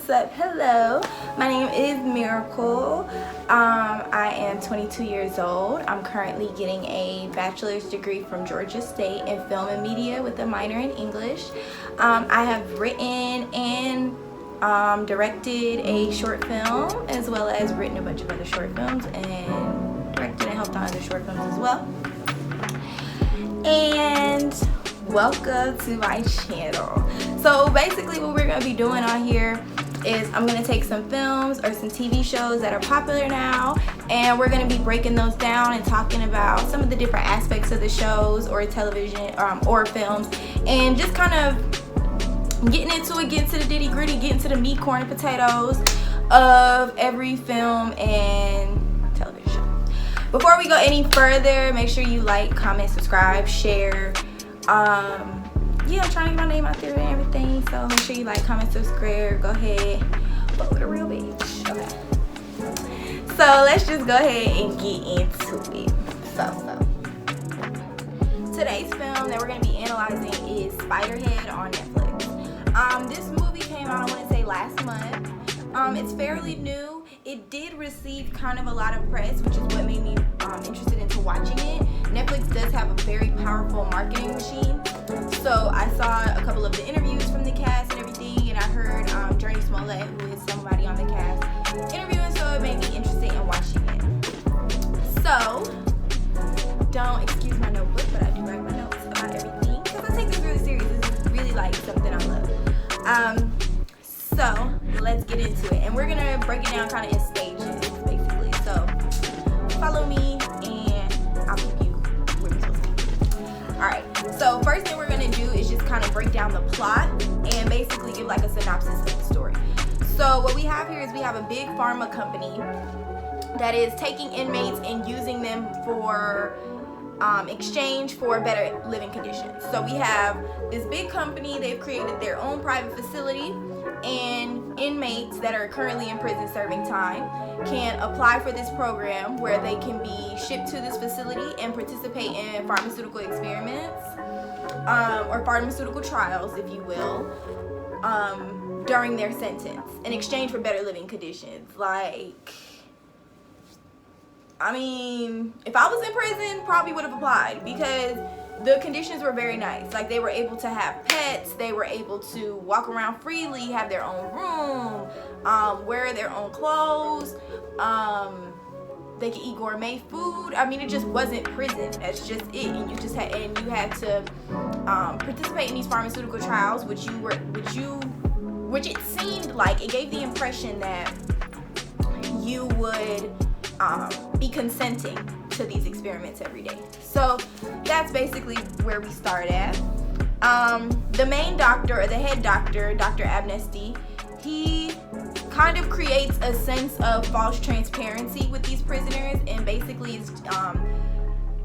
what's up? Hello, my name is Miracle. I am 22 years old. I'm currently getting a bachelor's degree from Georgia State in film and media with a minor in English. I have written and directed a short film, as well as written a bunch of other short films and directed and helped on other short films as well. And welcome to my channel. So basically what we're going to be doing on here is I'm going to take some films or some TV shows that are popular now, and we're going to be breaking those down and talking about some of the different aspects of the shows or television or films, and just kind of getting into it, getting to the nitty gritty, getting to the meat, corn, and potatoes of every film and television show. Before we go any further, make sure you like, comment, subscribe, share. Yeah, I'm trying to get my name out there and everything, so make sure you like, comment, subscribe. Go ahead, vote with a real bitch. Okay, so let's just go ahead and get into it. So today's film that we're going to be analyzing is Spiderhead on Netflix. This movie came out, I want to say, last month. It's fairly new. It did receive kind of a lot of press, which is what made me interested into watching it. Netflix does have a very powerful marketing machine. So I saw a couple of the interviews from the cast and everything, and I heard Journey Smollett, who is somebody on the cast, interviewing, so it made me interested in watching it. So, don't excuse my notebook, but I do write my notes about everything, because I take this really serious. This is really like something I love. So, let's get into it. And we're going to break it down kind of in stages, basically. So, follow me, and I'll keep you where you're supposed to be. Alright, so first thing we're going to do is just kind of break down the plot and basically give like a synopsis of the story. So, what we have here is we have a big pharma company that is taking inmates and using them for exchange for better living conditions. So we have this big company, they've created their own private facility, and inmates that are currently in prison serving time can apply for this program where they can be shipped to this facility and participate in pharmaceutical experiments or pharmaceutical trials, if you will, during their sentence in exchange for better living conditions. Like, I mean, if I was in prison, probably would have applied, because the conditions were very nice. Like, they were able to have pets, they were able to walk around freely, have their own room, wear their own clothes, they could eat gourmet food. I mean, it just wasn't prison. That's just it. And you had to participate in these pharmaceutical trials, which it seemed like, it gave the impression that you would be consenting to these experiments every day. So that's basically where we start at. The main doctor, or the head doctor, Dr. Amnesty, he kind of creates a sense of false transparency with these prisoners, and basically is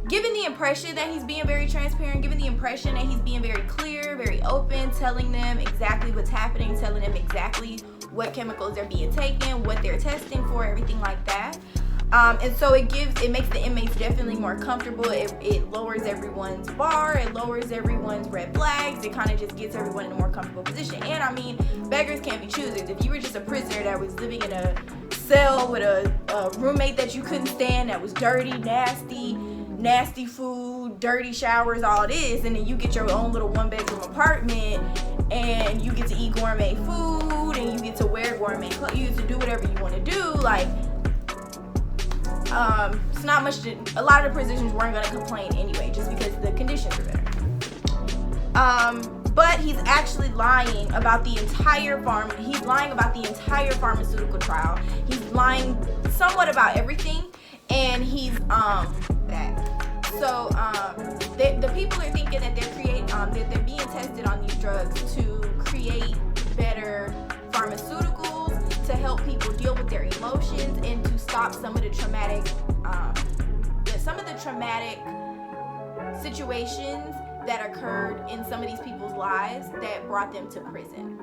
giving the impression that he's being very transparent, giving the impression that he's being very clear, very open, telling them exactly what's happening, telling them exactly what chemicals are being taken, what they're testing for, everything like that. And so it makes the inmates definitely more comfortable. It lowers everyone's bar, it lowers everyone's red flags, it kind of just gets everyone in a more comfortable position. And I mean, beggars can't be choosers. If you were just a prisoner that was living in a cell with a roommate that you couldn't stand, that was dirty, nasty food, dirty showers, all this, and then you get your own little one-bedroom apartment, and you get to eat gourmet food, and you get to wear gourmet clothes, you get to do whatever you want to do, like, it's not much a lot of the prisoners weren't going to complain anyway, just because the conditions are better. But he's actually lying about the entire pharmaceutical trial. He's lying somewhat about everything, and he's bad. So the people are thinking that they're being tested on these drugs to create better pharmaceuticals, to help people deal with their emotions, and to stop some of the traumatic situations that occurred in some of these people's lives that brought them to prison.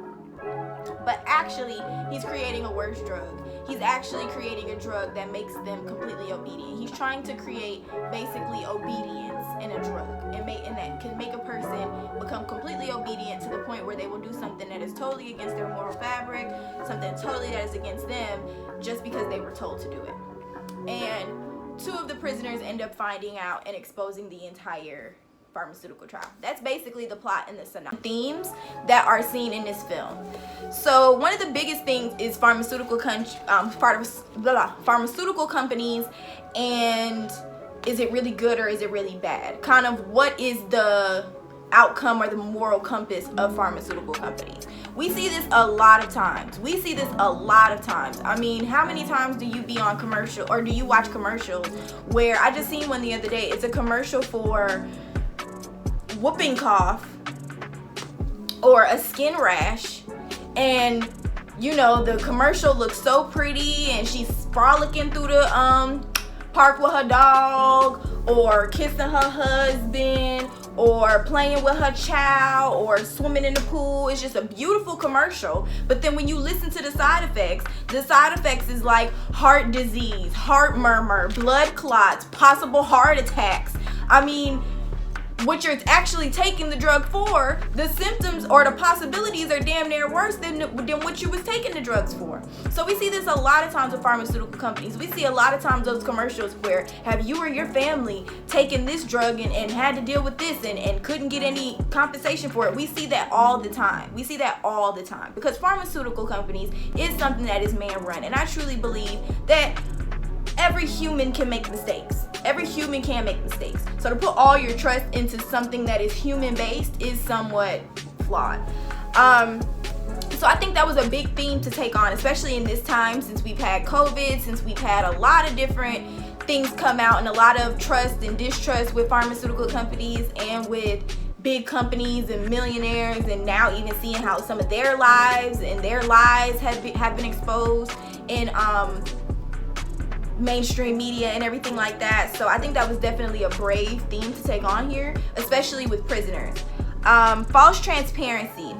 but actually he's creating a worse drug. He's actually creating a drug that makes them completely obedient. He's trying to create basically obedience in a drug, and that can make a person become completely obedient to the point where they will do something that is totally against their moral fabric, something totally that is against them, just because they were told to do it. And 2 of the prisoners end up finding out and exposing the entire pharmaceutical trial. That's basically the plot and the synopsis. Themes that are seen in this film. So one of the biggest things is pharmaceutical companies, and is it really good or is it really bad? Kind of what is the outcome or the moral compass of pharmaceutical companies? We see this a lot of times. I mean, how many times do you be on commercial, or do you watch commercials where, I just seen one the other day, it's a commercial for whooping cough or a skin rash, and you know, the commercial looks so pretty and she's frolicking through the park with her dog, or kissing her husband, or playing with her child, or swimming in the pool. It's just a beautiful commercial. But then when you listen to the side effects is like heart disease, heart murmur, blood clots, possible heart attacks. I mean, what you're actually taking the drug for, the symptoms or the possibilities are damn near worse than what you was taking the drugs for. So we see this a lot of times with pharmaceutical companies. We see a lot of times those commercials where, have you or your family taken this drug and had to deal with this and couldn't get any compensation for it. We see that all the time. Because pharmaceutical companies is something that is man run. And I truly believe that every human can make mistakes. So to put all your trust into something that is human based is somewhat flawed. So I think that was a big theme to take on, especially in this time, since we've had COVID, since we've had a lot of different things come out, and a lot of trust and distrust with pharmaceutical companies and with big companies and millionaires, and now even seeing how some of their lives and their lies have been exposed in mainstream media and everything like that. So I think that was definitely a brave theme to take on here, especially with prisoners. False transparency.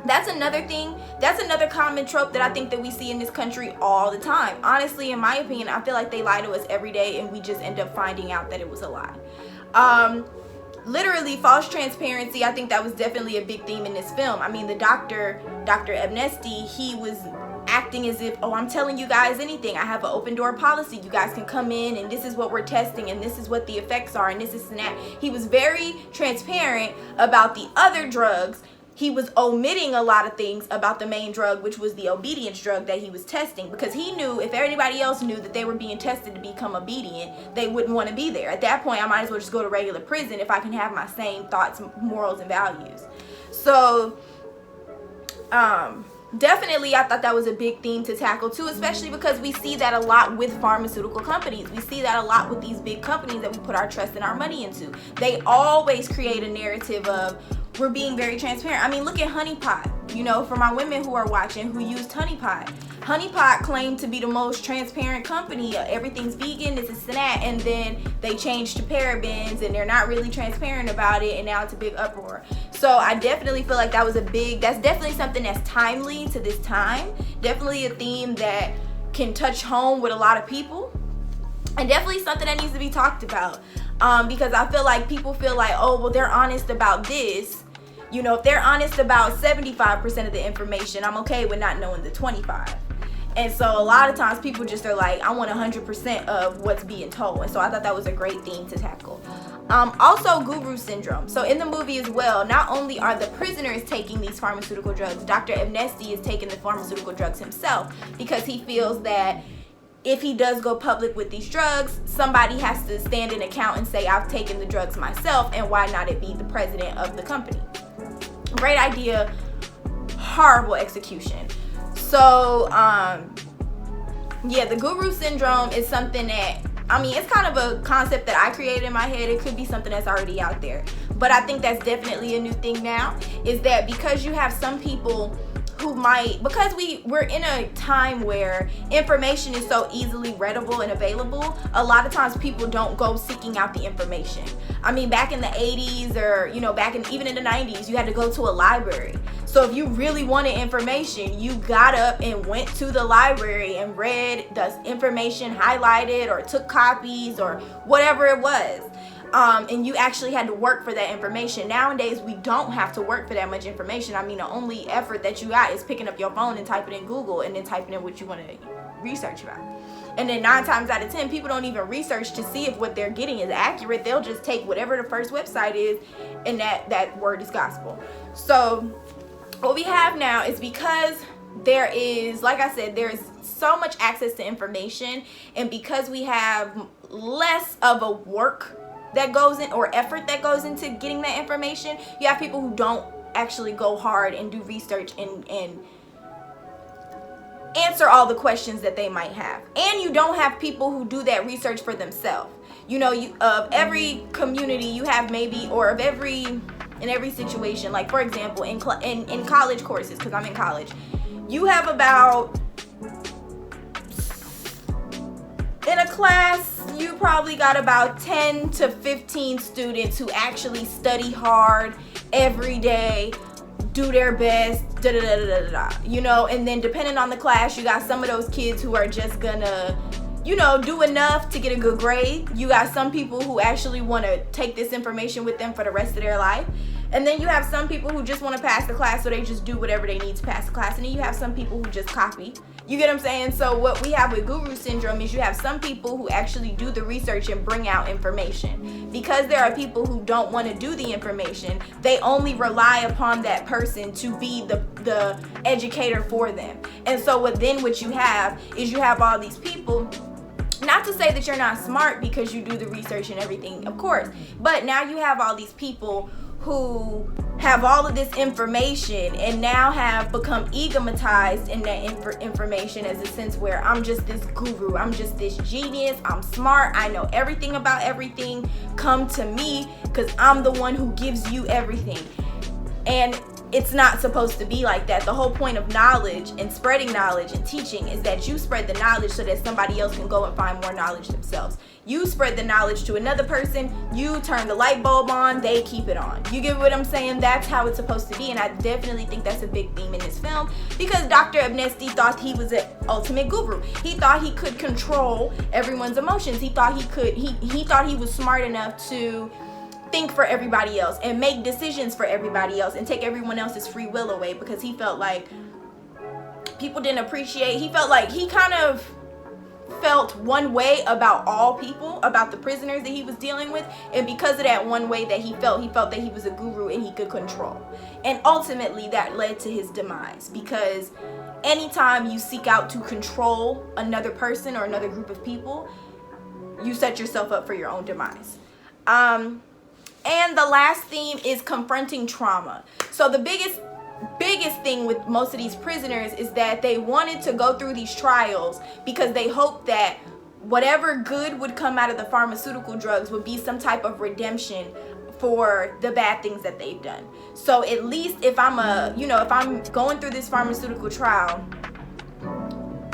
That's another thing. That's another common trope that I think that we see in this country all the time. Honestly, in my opinion, I feel like they lie to us every day and we just end up finding out that it was a lie. Literally, false transparency, I think that was definitely a big theme in this film. I mean, the Dr. Amnesty, he was acting as if, oh, I'm telling you guys anything. I have an open door policy. You guys can come in and this is what we're testing and this is what the effects are and this and that. He was very transparent about the other drugs. He was omitting a lot of things about the main drug, which was the obedience drug that he was testing, because he knew if everybody else knew that they were being tested to become obedient, they wouldn't want to be there. At that point, I might as well just go to regular prison if I can have my same thoughts, morals, and values. So, definitely, I thought that was a big theme to tackle too, especially because we see that a lot with pharmaceutical companies. We see that a lot with these big companies that we put our trust and our money into. They always create a narrative of, we're being very transparent. I mean, look at Honey Pot. You know, for my women who are watching who used Honey Pot. Honey Pot claimed to be the most transparent company. Everything's vegan, this and that, and then they changed to parabens and they're not really transparent about it, and now it's a big uproar. So I definitely feel like that's definitely something that's timely to this time. Definitely a theme that can touch home with a lot of people, and definitely something that needs to be talked about. Because I feel like people feel like, oh, well, they're honest about this. You know, if they're honest about 75% of the information, I'm okay with not knowing the 25. And so a lot of times people just are like, I want 100% of what's being told. And so I thought that was a great theme to tackle. Also, guru syndrome. So in the movie as well, not only are the prisoners taking these pharmaceutical drugs, Dr. Amnesty is taking the pharmaceutical drugs himself, because he feels that if he does go public with these drugs, somebody has to stand in account and say, I've taken the drugs myself, and why not it be the president of the company? Great idea, horrible execution. So, yeah, the guru syndrome is something that, I mean, it's kind of a concept that I created in my head. It could be something that's already out there. But I think that's definitely a new thing now, is that because you have some people who might, because we're in a time where information is so easily readable and available, a lot of times people don't go seeking out the information. I mean, back in the 80s, or even in the 90s, you had to go to a library. So if you really wanted information, you got up and went to the library and read the information, highlighted or took copies or whatever it was. And you actually had to work for that information. Nowadays, we don't have to work for that much information. I mean, the only effort that you got is picking up your phone and typing in Google and then typing in what you want to research about. And then 9 times out of 10, people don't even research to see if what they're getting is accurate. They'll just take whatever the first website is, and that word is gospel. So what we have now is, because there is, like I said, there's so much access to information, and because we have less of a work that goes in, or effort that goes into getting that information, you have people who don't actually go hard and do research and answer all the questions that they might have. And you don't have people who do that research for themselves. Of every community you have, maybe, or of in every situation, like for example, in college courses, because I'm in college, you have about, in a class, you probably got about 10 to 15 students who actually study hard every day, do their best, and then depending on the class, you got some of those kids who are just gonna, do enough to get a good grade. You got some people who actually want to take this information with them for the rest of their life. And then you have some people who just want to pass the class, so they just do whatever they need to pass the class. And then you have some people who just copy. You get what I'm saying? So what we have with guru syndrome is you have some people who actually do the research and bring out information. Because there are people who don't want to do the information, they only rely upon that person to be the educator for them. And so what you have is you have all these people. Not to say that you're not smart because you do the research and everything, of course. But now you have all these people who have all of this information and now have become egomatized in that information, as a sense where I'm just this guru, I'm just this genius, I'm smart, I know everything about everything, come to me because I'm the one who gives you everything. And it's not supposed to be like that. The whole point of knowledge and spreading knowledge and teaching is that you spread the knowledge so that somebody else can go and find more knowledge themselves. You spread the knowledge to another person, you turn the light bulb on, they keep it on. You get what I'm saying? That's how it's supposed to be, and I definitely think that's a big theme in this film, because Dr. Abnesti thought he was an ultimate guru. He thought he could control everyone's emotions. He thought he thought he was smart enough to think for everybody else and make decisions for everybody else and take everyone else's free will away, because he felt like people didn't appreciate, he felt like he kind of felt one way about all people, about the prisoners that he was dealing with, and because of that one way that he felt that he was a guru and he could control. And ultimately that led to his demise, because anytime you seek out to control another person or another group of people, you set yourself up for your own demise. And the last theme is confronting trauma. So the biggest thing with most of these prisoners is that they wanted to go through these trials because they hoped that whatever good would come out of the pharmaceutical drugs would be some type of redemption for the bad things that they've done. So at least if I'm going through this pharmaceutical trial,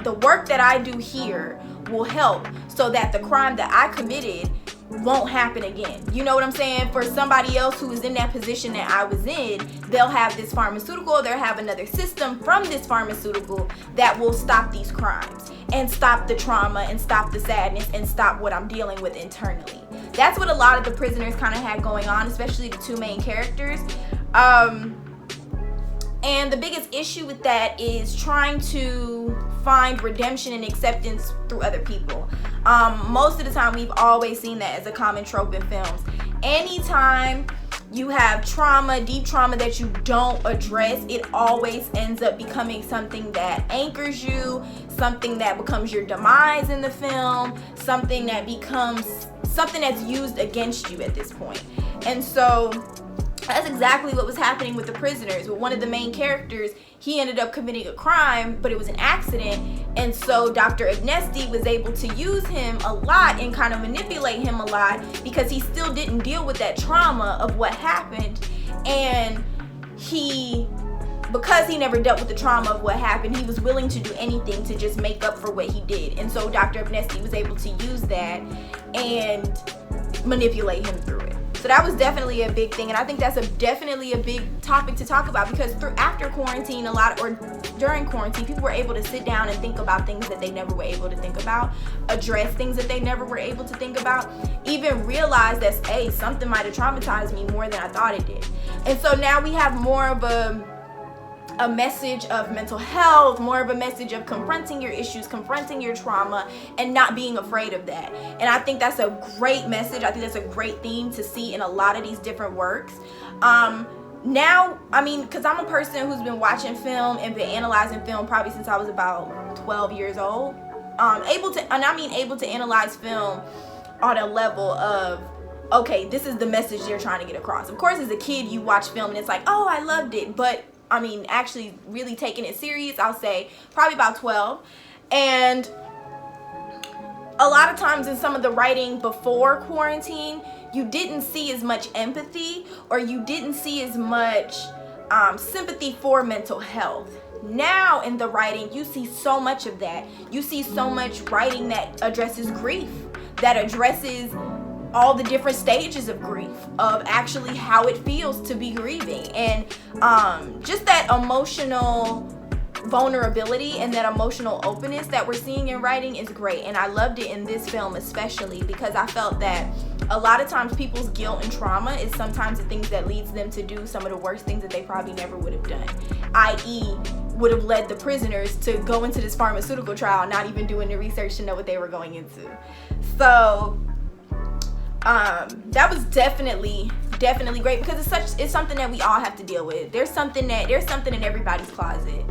the work that I do here will help so that the crime that I committed won't happen again. You know what I'm saying? For somebody else who is in that position that I was in, they'll have this pharmaceutical, they'll have another system from this pharmaceutical that will stop these crimes and stop the trauma and stop the sadness and stop what I'm dealing with internally. That's what a lot of the prisoners kind of had going on, especially the two main characters. And the biggest issue with that is trying to find redemption and acceptance through other people. Most of the time, we've always seen that as a common trope in films. Anytime you have trauma, deep trauma that you don't address, it always ends up becoming something that anchors you, something that becomes your demise in the film, something that becomes something that's used against you at this point. And so that's exactly what was happening with the prisoners. With one of the main characters, he ended up committing a crime, but it was an accident. And so Dr. Abnesti was able to use him a lot and kind of manipulate him a lot because he still didn't deal with that trauma of what happened. And he because he never dealt with the trauma of what happened, he was willing to do anything to just make up for what he did. And so Dr. Amnesty was able to use that and manipulate him through it. So that was definitely a big thing, and I think that's definitely a big topic to talk about, because after quarantine, during quarantine, people were able to sit down and think about things that they never were able to think about, address things that they never were able to think about, even realize that, hey, something might have traumatized me more than I thought it did. And so now we have more of a message of mental health, more of a message of confronting your issues, confronting your trauma, and not being afraid of that. And I think that's a great message. I think that's a great theme to see in a lot of these different works. Now, I mean, because I'm a person who's been watching film and been analyzing film probably since I was about 12 years old. Able to analyze film on a level of, okay, this is the message they're trying to get across. Of course, as a kid, you watch film and it's like, oh, I loved it. But I mean, actually really taking it serious, I'll say probably about 12. And a lot of times in some of the writing before quarantine, you didn't see as much empathy, or you didn't see as much sympathy for mental health. Now in the writing, you see so much of that. You see so much writing that addresses grief, that addresses all the different stages of grief, of actually how it feels to be grieving, and just that emotional vulnerability and that emotional openness that we're seeing in writing is great. And I loved it in this film especially, because I felt that a lot of times people's guilt and trauma is sometimes the things that leads them to do some of the worst things that they probably never would have done, i.e. would have led the prisoners to go into this pharmaceutical trial not even doing the research to know what they were going into. So that was definitely great, because it's something that we all have to deal with. There's something in everybody's closet,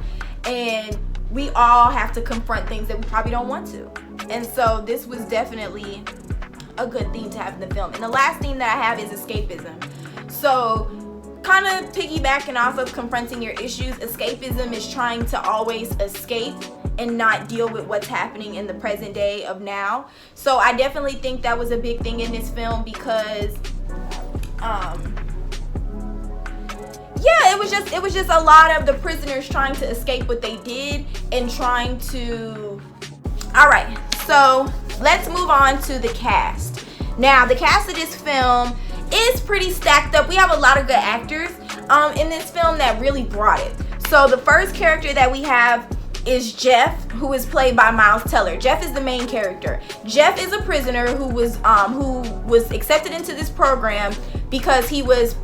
and we all have to confront things that we probably don't want to. And so this was definitely a good theme to have in the film. And the last theme that I have is escapism. So kind of piggybacking off of confronting your issues, escapism is trying to always escape and not deal with what's happening in the present day of now. So I definitely think that was a big thing in this film, because it was just a lot of the prisoners trying to escape what they did and trying to. All right, so let's move on to the cast. Now, the cast of this film is pretty stacked up. We have a lot of good actors in this film that really brought it. So the first character that we have is Jeff, who is played by Miles Teller. Jeff is the main character. Jeff is a prisoner who was accepted into this program because he was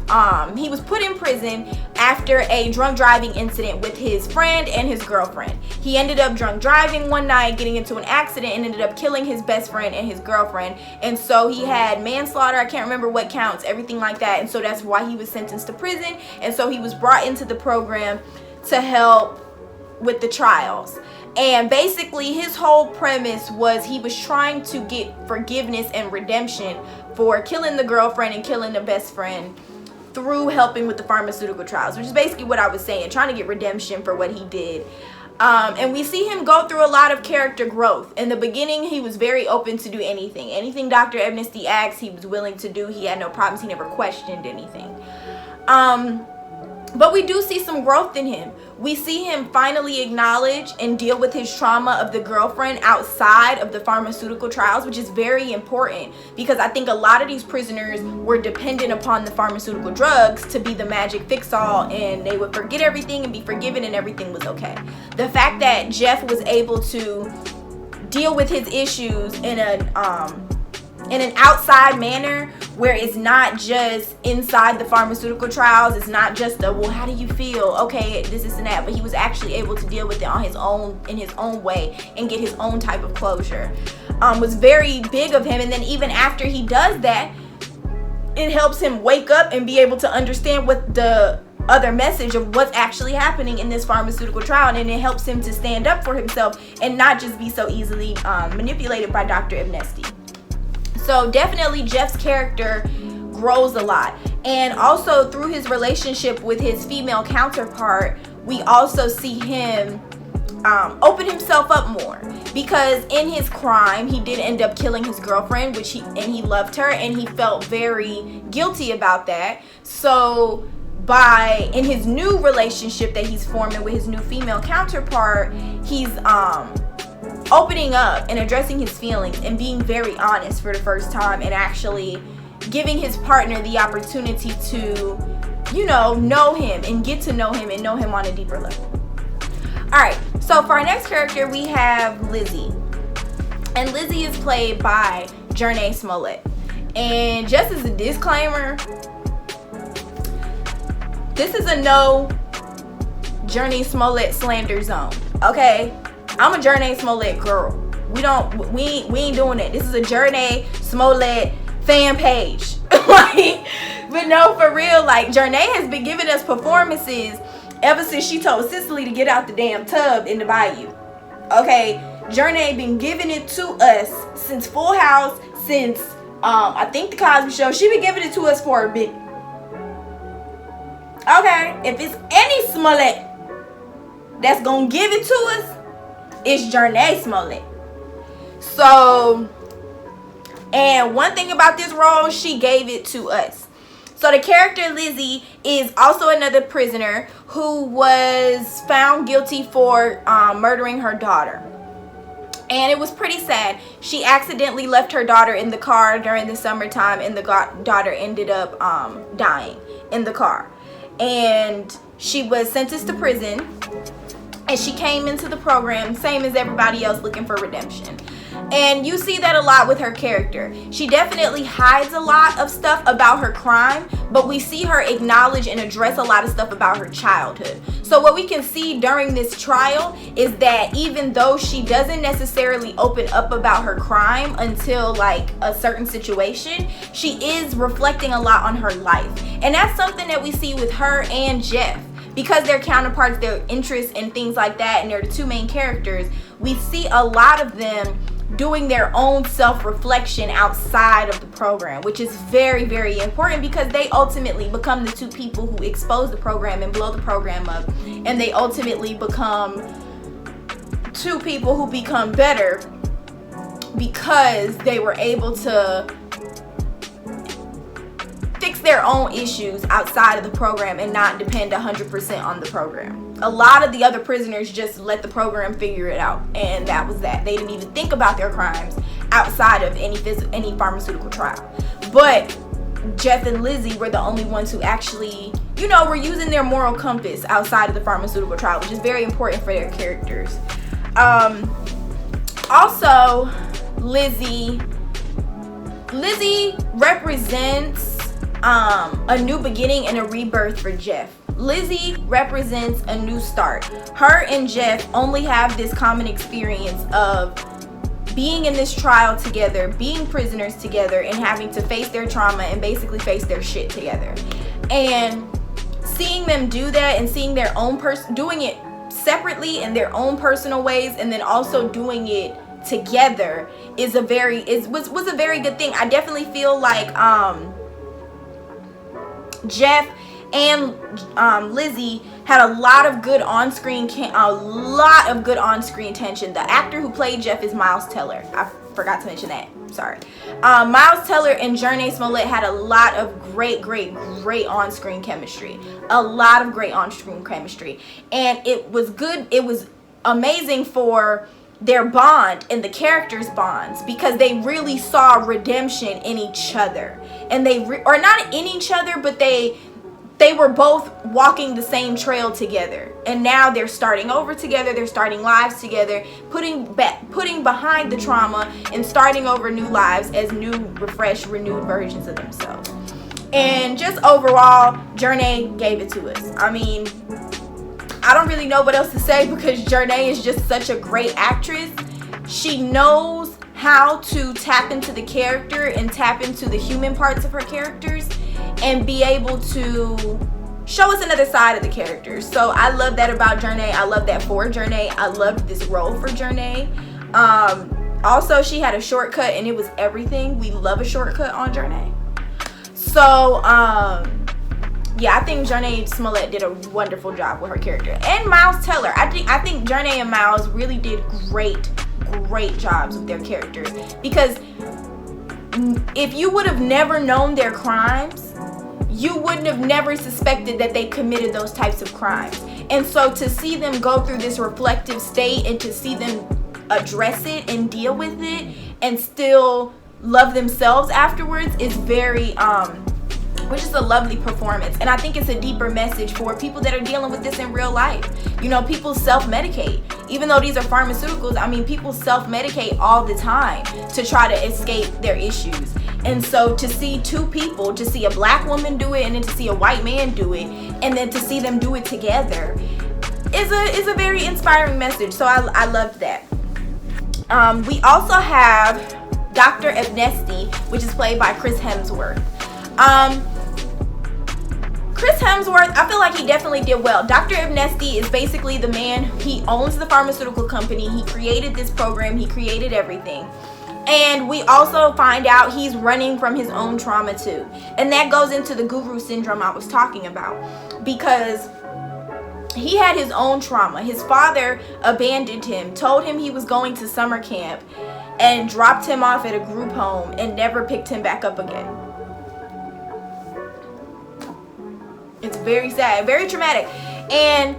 put in prison after a drunk driving incident with his friend and his girlfriend. He ended up drunk driving one night, getting into an accident, and ended up killing his best friend and his girlfriend. And so he had manslaughter, I can't remember what counts, everything like that. And so that's why he was sentenced to prison. And so he was brought into the program to help with the trials. And basically his whole premise was he was trying to get forgiveness and redemption for killing the girlfriend and killing the best friend through helping with the pharmaceutical trials, which is basically what I was saying, trying to get redemption for what he did. And we see him go through a lot of character growth. In the beginning, he was very open to do anything Dr. Amnesty asked, he was willing to do. He had no problems. He never questioned anything. But we do see some growth in him. We see him finally acknowledge and deal with his trauma of the girlfriend outside of the pharmaceutical trials, which is very important, because I think a lot of these prisoners were dependent upon the pharmaceutical drugs to be the magic fix-all, and they would forget everything and be forgiven and everything was okay. The fact that Jeff was able to deal with his issues in an outside manner, where it's not just inside the pharmaceutical trials, it's not just a, well, how do you feel, okay, this and that, but he was actually able to deal with it on his own, in his own way, and get his own type of closure, was very big of him. And then even after he does that, it helps him wake up and be able to understand what the other message of what's actually happening in this pharmaceutical trial, and it helps him to stand up for himself and not just be so easily manipulated by Dr. Amnesty. So definitely Jeff's character grows a lot. And also through his relationship with his female counterpart, we also see him open himself up more, because in his crime he did end up killing his girlfriend, he loved her, and he felt very guilty about that. So in his new relationship that he's forming with his new female counterpart, he's opening up and addressing his feelings and being very honest for the first time, and actually giving his partner the opportunity to, you know him and get to know him and know him on a deeper level. Alright, so for our next character, we have Lizzie. And Lizzie is played by Jurnee Smollett. And just as a disclaimer, this is a no Jurnee Smollett slander zone. Okay? I'm a Jurnee Smollett girl. We ain't doing it. This is a Jurnee Smollett fan page. Like, but no, for real, like, Jurnee has been giving us performances ever since she told Cicely to get out the damn tub in the bayou. Okay? Jurnee been giving it to us since Full House, since I think the Cosby Show. She been giving it to us for a bit. Okay, if it's any Smollett that's gonna give it to us, it's Jurnee Smollett. So, and one thing about this role, she gave it to us. So the character Lizzie is also another prisoner who was found guilty for murdering her daughter. And it was pretty sad. She accidentally left her daughter in the car during the summertime, and the daughter ended up dying in the car. And she was sentenced to prison, and she came into the program same as everybody else, looking for redemption. And you see that a lot with her character. She definitely hides a lot of stuff about her crime, but we see her acknowledge and address a lot of stuff about her childhood. So what we can see during this trial is that even though she doesn't necessarily open up about her crime until like a certain situation, she is reflecting a lot on her life. And that's something that we see with her and Jeff. Because they're counterparts, their interests and things like that, and they're the two main characters, we see a lot of them doing their own self-reflection outside of the program, which is very, very important, because they ultimately become the two people who expose the program and blow the program up, and they ultimately become two people who become better because they were able to fix their own issues outside of the program and not depend 100% on the program. A lot of the other prisoners just let the program figure it out, and that was that. They didn't even think about their crimes outside of any pharmaceutical trial. But Jeff and Lizzie were the only ones who actually, were using their moral compass outside of the pharmaceutical trial, which is very important for their characters. Also, Lizzie represents a new beginning and a rebirth for Jeff. Lizzie represents a new start. Her and Jeff only have this common experience of being in this trial together, being prisoners together, and having to face their trauma and basically face their shit together. And seeing them do that, and seeing their own doing it separately in their own personal ways, and then also doing it together was a very good thing. I definitely feel like Jeff and Lizzie had a lot of good on-screen tension. The actor who played Jeff is Miles Teller. I forgot to mention that. Sorry. Miles Teller and Jurnee Smollett had a lot of great on-screen chemistry. A lot of great on-screen chemistry. And it was good. It was amazing for their bond and the characters' bonds, because they really saw redemption in each other. And or not in each other, but they were both walking the same trail together, and now they're starting over together. They're starting lives together, putting behind the trauma and starting over new lives as new, refreshed, renewed versions of themselves. And just overall, Jurnee gave it to us. I mean, I don't really know what else to say, because Jurnee is just such a great actress. She knows how to tap into the character and tap into the human parts of her characters, and be able to show us another side of the characters. So I love that about Jurnee. I love that for Jurnee. I loved this role for Jurnee. Also, she had a shortcut, and it was everything. We love a shortcut on Jurnee. So yeah, I think Jurnee Smollett did a wonderful job with her character. And Miles Teller. I think Jurnee and Miles really did great jobs with their characters, because if you would have never known their crimes, you wouldn't have never suspected that they committed those types of crimes. And so to see them go through this reflective state and to see them address it and deal with it and still love themselves afterwards is very which is a lovely performance. And I think it's a deeper message for people that are dealing with this in real life. You know, people self-medicate. Even though these are pharmaceuticals, I mean, people self-medicate all the time to try to escape their issues. And so to see two people, to see a black woman do it and then to see a white man do it and then to see them do it together is a very inspiring message. So I loved that. We also have Dr. Amnesty, which is played by Chris Hemsworth. Chris Hemsworth, I feel like he definitely did well. Dr. Amnesty is basically the man. He owns the pharmaceutical company. He created this program. He created everything. And we also find out he's running from his own trauma too. And that goes into the guru syndrome I was talking about. Because he had his own trauma. His father abandoned him, told him he was going to summer camp, and dropped him off at a group home and never picked him back up again. It's very sad, very traumatic. And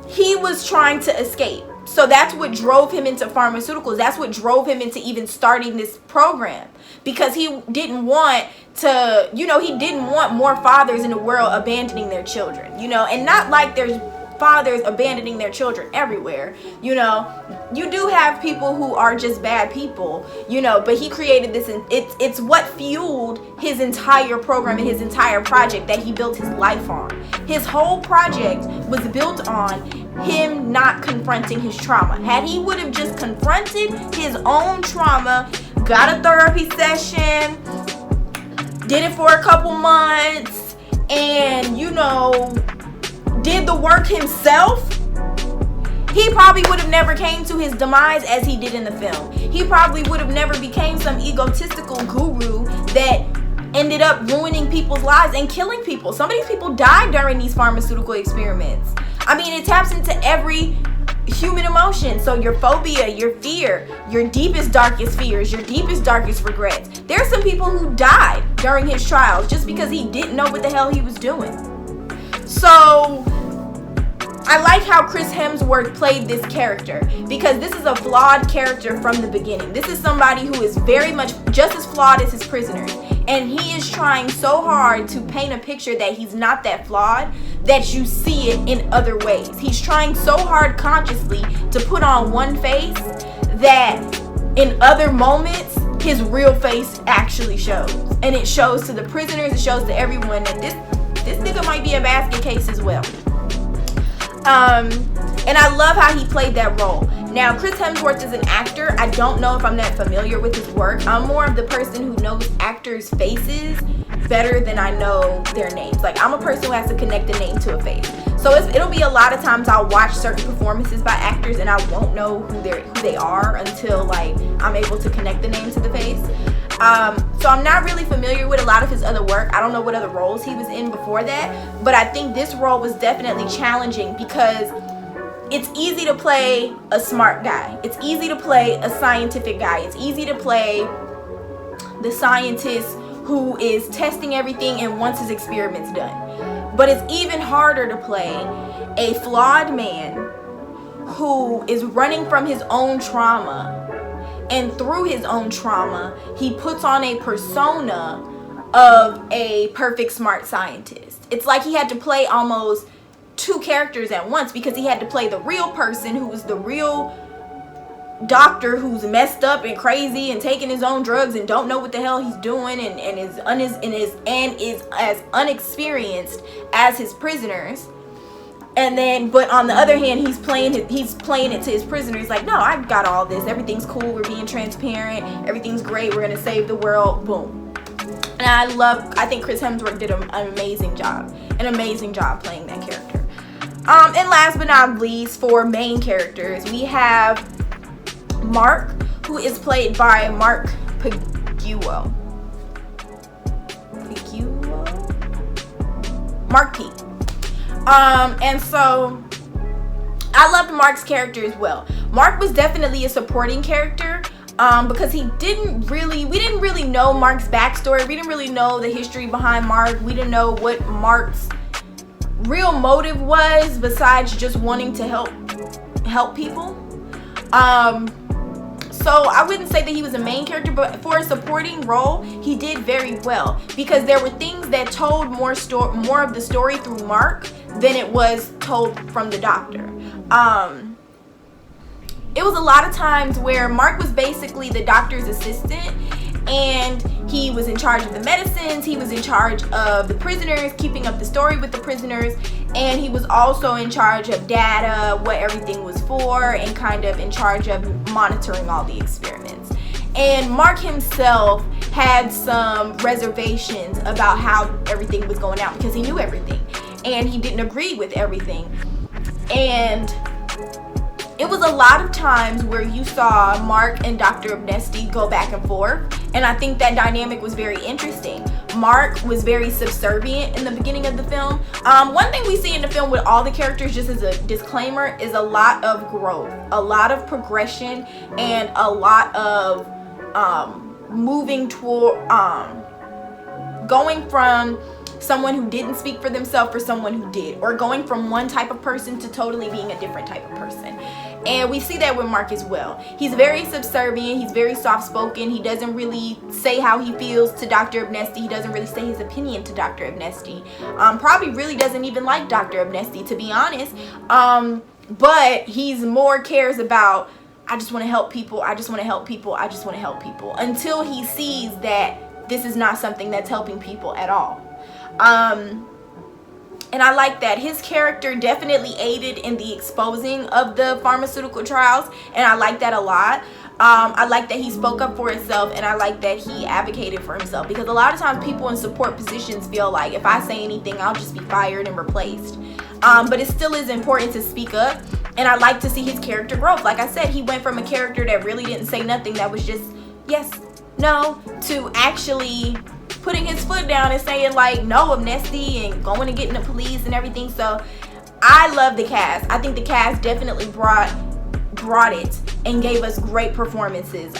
he was trying to escape. So that's what drove him into pharmaceuticals. That's what drove him into even starting this program. Because he didn't want to, you know, he didn't want more fathers in the world abandoning their children, you know. And not like there's fathers abandoning their children everywhere, you know. You do have people who are just bad people, you know, but he created this, and it's what fueled his entire program and his entire project that he built his life on. His whole project was built on him not confronting his trauma. Had he would have just confronted his own trauma, got a therapy session, did it for a couple months, and, you know, did the work himself, he probably would have never came to his demise as he did in the film. He probably would have never became some egotistical guru that ended up ruining people's lives and killing people. Some of these people died during these pharmaceutical experiments. I mean, it taps into every human emotion. So your phobia, your fear, your deepest, darkest fears, your deepest, darkest regrets. There's some people who died during his trials just because he didn't know what the hell he was doing. So I like how Chris Hemsworth played this character, because this is a flawed character from the beginning. This is somebody who is very much just as flawed as his prisoners. And he is trying so hard to paint a picture that he's not that flawed, that you see it in other ways. He's trying so hard consciously to put on one face that in other moments, his real face actually shows. And it shows to the prisoners, it shows to everyone that this nigga might be a basket case as well. And I love how he played that role. Now, Chris Hemsworth is an actor. I don't know if I'm that familiar with his work. I'm more of the person who knows actors' faces better than I know their names. Like, I'm a person who has to connect a name to a face. So it'll be a lot of times I'll watch certain performances by actors and I won't know who they are until, like, I'm able to connect the name to the face. So I'm not really familiar with a lot of his other work. I don't know what other roles he was in before that, but I think this role was definitely challenging because it's easy to play a smart guy. It's easy to play a scientific guy. It's easy to play the scientist who is testing everything and wants his experiments done. But it's even harder to play a flawed man who is running from his own trauma. And through his own trauma, he puts on a persona of a perfect smart scientist. It's like he had to play almost two characters at once, because he had to play the real person who was the real doctor who's messed up and crazy and taking his own drugs and don't know what the hell he's doing and is as unexperienced as his prisoners. And then, but on the other hand, he's playing it to his prisoners like, no, I got all this. Everything's cool. We're being transparent. Everything's great. We're going to save the world. Boom. And I think Chris Hemsworth did an amazing job playing that character. And last but not least, for main characters, we have Mark, who is played by Mark Peguo. Mark P. And so I loved Mark's character as well. Mark was definitely a supporting character. because we didn't really know Mark's backstory. We didn't really know the history behind Mark. We didn't know what Mark's real motive was besides just wanting to help people. So I wouldn't say that he was a main character, but for a supporting role, he did very well, because there were things that told more of the story through Mark than it was told from the doctor. It was a lot of times where Mark was basically the doctor's assistant, and he was in charge of the medicines, he was in charge of the prisoners, keeping up the story with the prisoners, and he was also in charge of data, what everything was for, and kind of in charge of monitoring all the experiments. And Mark himself had some reservations about how everything was going out, because he knew everything and he didn't agree with everything. And it was a lot of times where you saw Mark and Dr. Abnesti go back and forth, and I think that dynamic was very interesting. Mark was very subservient in the beginning of the film. One thing we see in the film with all the characters, just as a disclaimer, is a lot of growth, a lot of progression, and a lot of moving toward going from someone who didn't speak for themselves for someone who did, or going from one type of person to totally being a different type of person. And we see that with Mark as well. He's very subservient, he's very soft-spoken, he doesn't really say how he feels to Dr. Abnesti, he doesn't really say his opinion to Dr. Abnesti. Probably really doesn't even like Dr. Abnesti, to be honest. But he's more cares about, I just want to help people, I just want to help people, I just want to help people, until he sees that this is not something that's helping people at all. And I like that his character definitely aided in the exposing of the pharmaceutical trials, and I like that a lot. I like that he spoke up for himself, and I like that he advocated for himself, because a lot of times people in support positions feel like if I say anything, I'll just be fired and replaced. But it still is important to speak up, and I like to see his character growth. Like I said, he went from a character that really didn't say nothing, that was just yes, no, to actually putting his foot down and saying like no, Abnesti, and going and getting the police and everything. So I love the cast. I think the cast definitely brought it and gave us great performances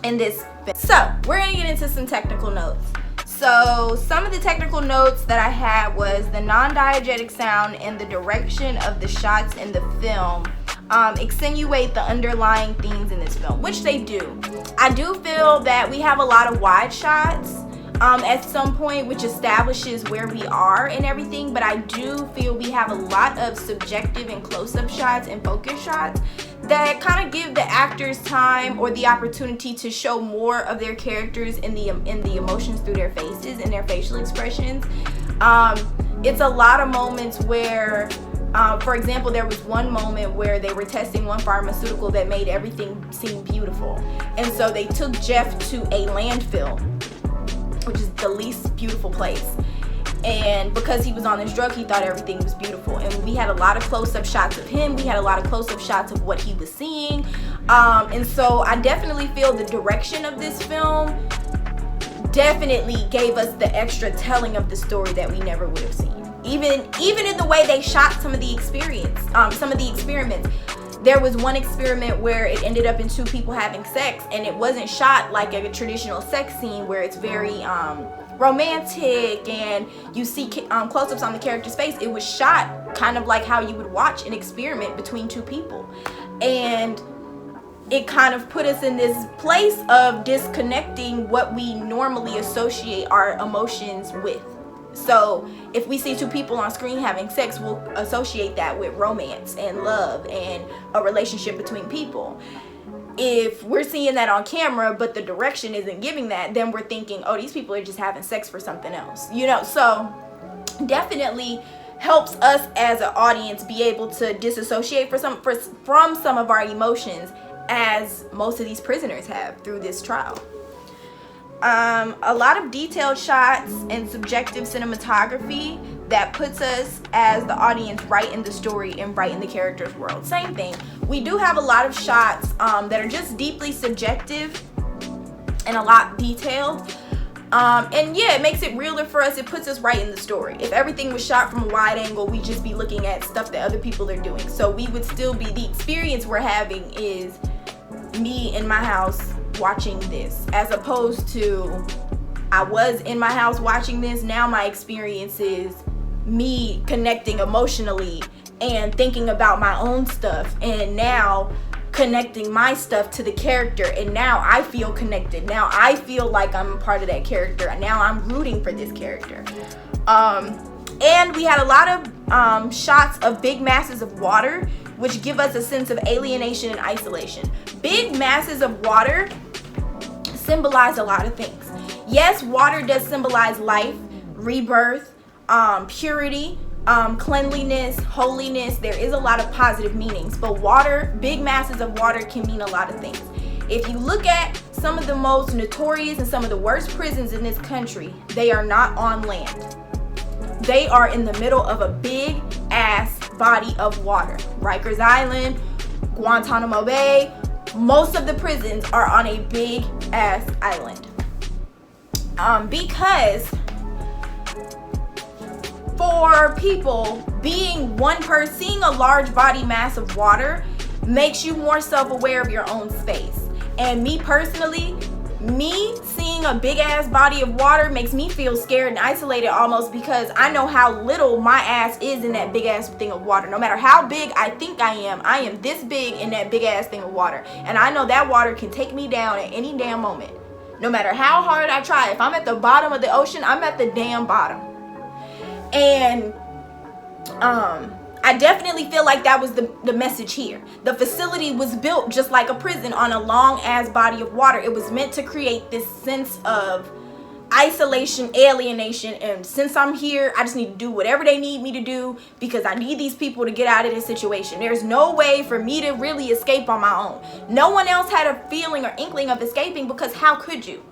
in this film. So we're gonna get into some technical notes. So some of the technical notes that I had was the non-diegetic sound and the direction of the shots in the film accentuate the underlying themes in this film, which they do. I do feel that we have a lot of wide shots at some point, which establishes where we are and everything, but I do feel we have a lot of subjective and close-up shots and focus shots that kind of give the actors time or the opportunity to show more of their characters in the emotions through their faces and their facial expressions. It's a lot of moments where for example, there was one moment where they were testing one pharmaceutical that made everything seem beautiful, and so they took Jeff to a landfill, which is the least beautiful place, and because he was on this drug, he thought everything was beautiful. And we had a lot of close-up shots of him, we had a lot of close-up shots of what he was seeing, and so I definitely feel the direction of this film definitely gave us the extra telling of the story that we never would have seen. Even in the way they shot some of the experiments. There was one experiment where it ended up in two people having sex, and it wasn't shot like a traditional sex scene where it's very romantic and you see close-ups on the character's face. It was shot kind of like how you would watch an experiment between two people, and it kind of put us in this place of disconnecting what we normally associate our emotions with. So if we see two people on screen having sex, we'll associate that with romance and love and a relationship between people. If we're seeing that on camera but the direction isn't giving that, then we're thinking, oh, these people are just having sex for something else, you know. So definitely helps us as an audience be able to disassociate from some of our emotions, as most of these prisoners have through this trial. A lot of detailed shots and subjective cinematography that puts us as the audience right in the story and right in the character's world. Same thing. We do have a lot of shots that are just deeply subjective and a lot detailed. And yeah, it makes it realer for us. It puts us right in the story. If everything was shot from a wide angle, we'd just be looking at stuff that other people are doing. So we would still be, the experience we're having is me in my house watching this, as opposed to I was in my house watching this. Now my experience is me connecting emotionally and thinking about my own stuff, and now connecting my stuff to the character, and now I feel connected. Now I feel like I'm a part of that character, and now I'm rooting for this character. And we had a lot of shots of big masses of water, which give us a sense of alienation and isolation. Big masses of water symbolize a lot of things. Yes, water does symbolize life, rebirth, purity, cleanliness, holiness. There is a lot of positive meanings, but water, big masses of water can mean a lot of things. If you look at some of the most notorious and some of the worst prisons in this country, they are not on land. They are in the middle of a big ass body of water. Rikers Island, Guantanamo Bay, most of the prisons are on a big ass island. Because for people, being one person, seeing a large body mass of water makes you more self-aware of your own space. And me personally, me seeing a big ass body of water makes me feel scared and isolated almost, because I know how little my ass is in that big ass thing of water. No matter how big I think I am this big in that big ass thing of water. And I know that water can take me down at any damn moment. No matter how hard I try. If I'm at the bottom of the ocean, I'm at the damn bottom. And I definitely feel like that was the message here. The facility was built just like a prison on a long ass body of water. It was meant to create this sense of isolation, alienation, and since I'm here, I just need to do whatever they need me to do because I need these people to get out of this situation. There's no way for me to really escape on my own. No one else had a feeling or inkling of escaping, because how could you?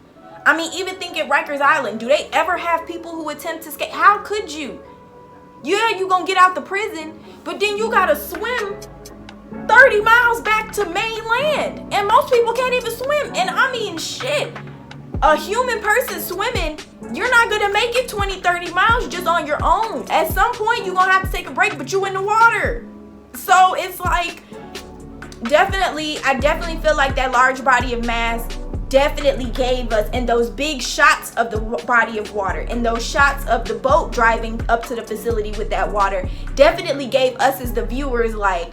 I mean, even think at Rikers Island, do they ever have people who attempt to escape? How could you? Yeah, you gonna get out the prison, but then you gotta swim 30 miles back to mainland, and most people can't even swim. And I mean, shit, a human person swimming, you're not gonna make it 20-30 miles just on your own. At some point you're gonna have to take a break, but you in the water. So it's like, I definitely feel like that large body of mass definitely gave us, and those big shots of the body of water and those shots of the boat driving up to the facility with that water definitely gave us as the viewers like,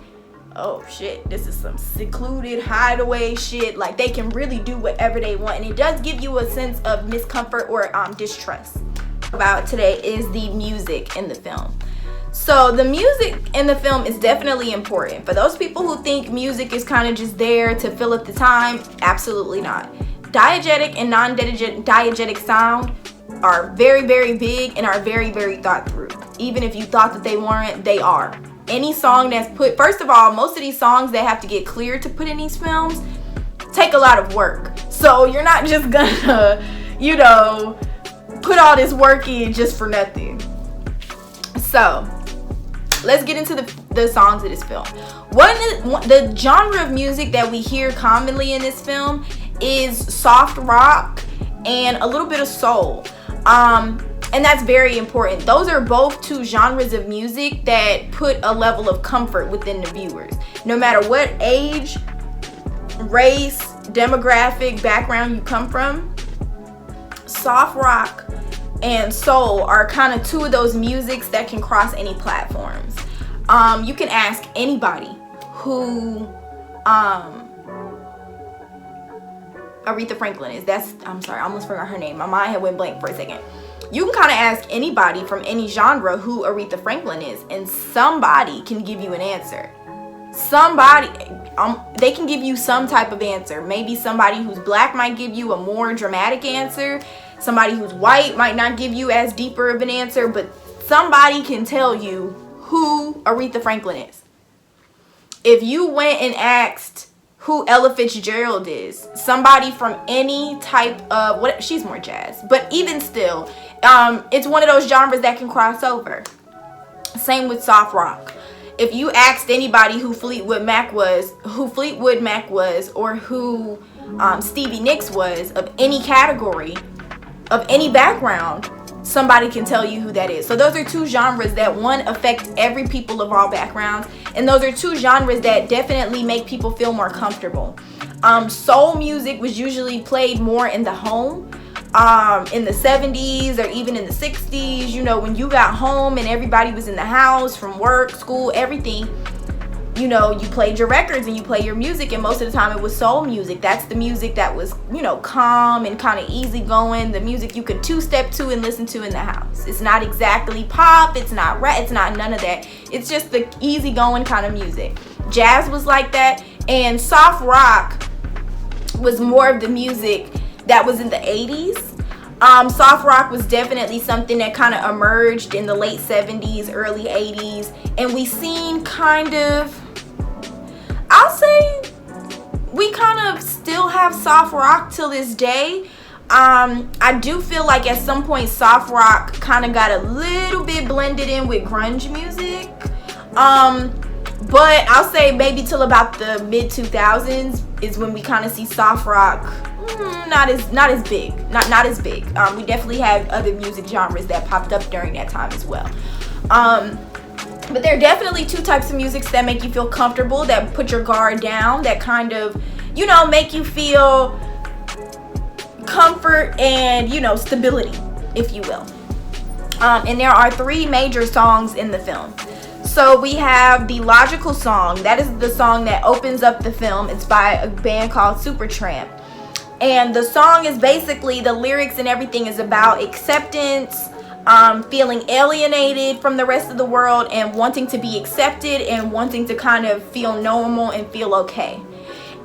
oh shit, this is some secluded hideaway shit. Like, they can really do whatever they want, and it does give you a sense of discomfort or distrust. About today is the music in the film. So the music in the film is definitely important. For those people who think music is kind of just there to fill up the time, absolutely not. Diegetic and non-diegetic sound are very, very big and are very, very thought through. Even if you thought that they weren't, they are. Any song that's put, first of all, most of these songs that have to get cleared to put in these films take a lot of work. So you're not just gonna, put all this work in just for nothing. So let's get into the songs of this film. The genre of music that we hear commonly in this film is soft rock and a little bit of soul. And that's very important. Those are both two genres of music that put a level of comfort within the viewers. No matter what age, race, demographic, background you come from, soft rock and soul are kind of two of those musics that can cross any platforms. You can ask anybody who Aretha Franklin is. I'm sorry, I almost forgot her name. My mind had went blank for a second. You can kind of ask anybody from any genre who Aretha Franklin is, and somebody can give you an answer. Somebody, they can give you some type of answer. Maybe somebody who's black might give you a more dramatic answer. Somebody who's white might not give you as deeper of an answer, but somebody can tell you who Aretha Franklin is. If you went and asked who Ella Fitzgerald is, somebody from any type of, she's more jazz, but even still, it's one of those genres that can cross over. Same with soft rock. If you asked anybody who Fleetwood Mac was, or who Stevie Nicks was, of any category, of any background, somebody can tell you who that is. So those are two genres that, one, affect every people of all backgrounds, and those are two genres that definitely make people feel more comfortable. Soul music was usually played more in the home. In the 70s or even in the 60s, you know, when you got home and everybody was in the house from work, school, everything, you know, you played your records and you play your music, and most of the time it was soul music. That's the music that was, you know, calm and kind of easygoing, the music you could two-step to and listen to in the house. It's not exactly pop, it's not rap, it's not none of that. It's just the easygoing kind of music. Jazz was like that, and soft rock was more of the music that was in the 80s. Soft rock was definitely something that kind of emerged in the late 70s, early 80s, and we seen kind of, I'll say, we kind of still have soft rock till this day. I do feel like at some point soft rock kind of got a little bit blended in with grunge music. But I'll say maybe till about the mid 2000s is when we kind of see soft rock not as big. We definitely had other music genres that popped up during that time as well. But there are definitely two types of music that make you feel comfortable, that put your guard down, that kind of, you know, make you feel comfort and, you know, stability, if you will. And there are three major songs in the film. So we have the Logical song. That is the song that opens up the film. It's by a band called Supertramp. And the song is basically, the lyrics and everything is about acceptance, feeling alienated from the rest of the world and wanting to be accepted and wanting to kind of feel normal and feel okay.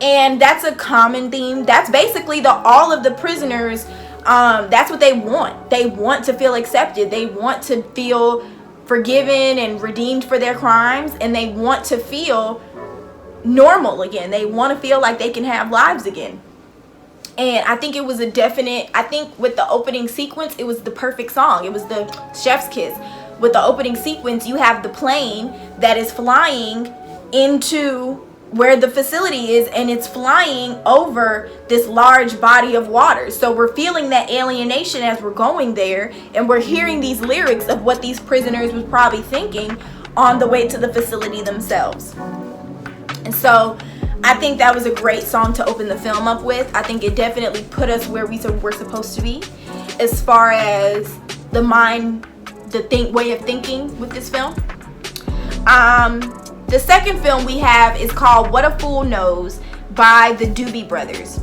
And that's a common theme. That's basically all of the prisoners, that's what they want. They want to feel accepted. They want to feel forgiven and redeemed for their crimes, and they want to feel normal again. They want to feel like they can have lives again. And I think it was I think with the opening sequence, it was the perfect song. It was the chef's kiss. With the opening sequence, you have the plane that is flying into where the facility is, and it's flying over this large body of water. So we're feeling that alienation as we're going there, and we're hearing these lyrics of what these prisoners was probably thinking on the way to the facility themselves. And so I think that was a great song to open the film up with. I think it definitely put us where we're supposed to be as far as the way of thinking with this film. The second film we have is called What a Fool Knows by the Doobie Brothers.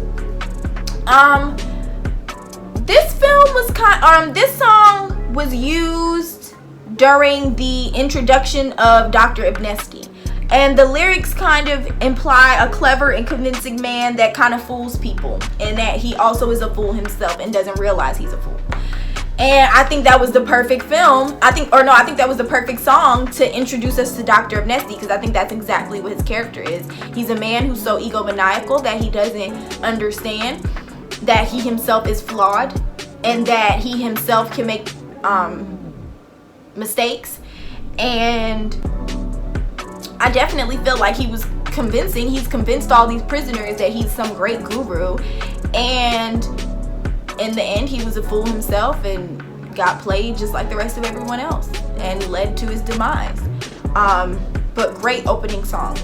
This song was used during the introduction of Dr. Abnesti. And the lyrics kind of imply a clever and convincing man that kind of fools people, and that he also is a fool himself and doesn't realize he's a fool. And I think that was the perfect film. I think that was the perfect song to introduce us to Dr. Abnesti, because I think that's exactly what his character is. He's a man who's so egomaniacal that he doesn't understand that he himself is flawed and that he himself can make mistakes. And I definitely feel like he's convinced all these prisoners that he's some great guru, and in the end he was a fool himself and got played just like the rest of everyone else and led to his demise. But great opening song,